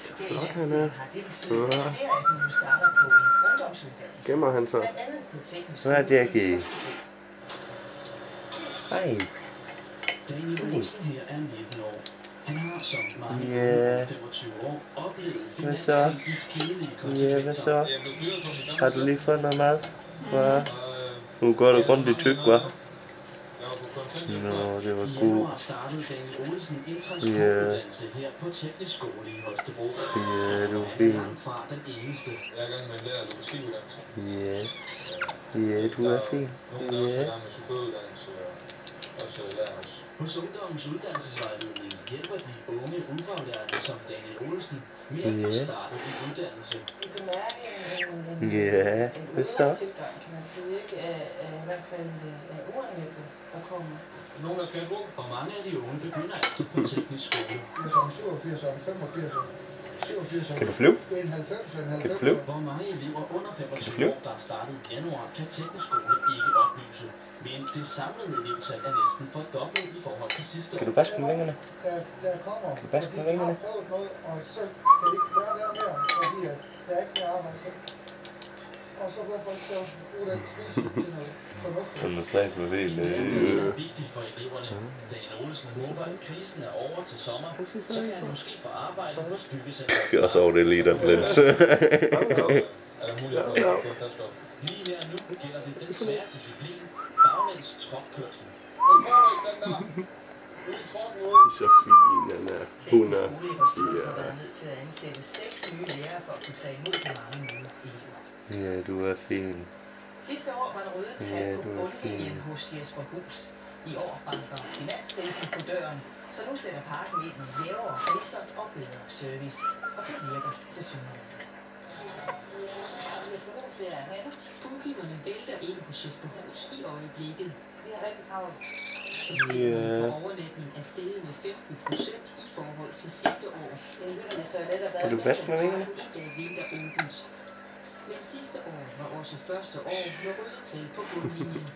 Så flot han er. Ja. Gemmer han så. Hvad er Jackie? Hej. Ja. Hvad så? Ja, hvad så? Har du lige fået noget mad? Hva? Nu går du rundt i tyk, hva? Nå, det var god. Ja. Ja, du er fin. Ja. Ja, du er fin. Ja. Hos Ungdommens Uddannelsesvejledning hjælper de unge ufaglærte som Daniel Olsen med at få startet en uddannelse. Vi kan mærke en tilgang, kan man sige, ikke? I hvert fald af uanmeldte, der kommer. Nogle der skal rum, og mange af de unge begynder altså på teknisk skole. 87, 85, 87. Kan du flyve? Kan du flyve? Hvor mange elever under 25 år, der er startet i januar, kan teknisk skole ikke oplyse. Men det samlede elevtal er næsten fordoblet i forhold til sidste år. Kan du baske med vingerne? Der kommer, Kan du baske med vingerne? de har prøvet noget, og så kan de ikke gøre det mere, fordi der er ikke mere arbejde til. Og så bliver folk så bruge den spise til noget fornuftigt. Han er sat med det. Det er vigtigt for eleverne. Daniel Olsen håber, at krisen er over til sommer, så kan han måske få arbejde hos byggecentre. Og så var det lige den lens. Lige her nu gælder det den svære disciplin, baglæns tropkørsel. Så fin den er. Hun er. Ja. Har været nødt til at ansætte 6 nye lærere for at kunne tage imod de mange nye elever. Ja, du er fin. Sidste år var der røde tal på bundlinjen hos Jesper Hus. I år banker finanskrisen på døren, så nu sætter parken ind med lavere priser og bedre service. Og det virker til synligheden. Bookingerne vælter ind hos Jesper Hus i øjeblikket. Vi har rigtig travlt. Bestillingen på overnatning er steget med 15% i forhold til sidste år. Kan du baske med vingerne? I dag vinter åbent. Men sidste år var også første år med røde tal på bundlinjen.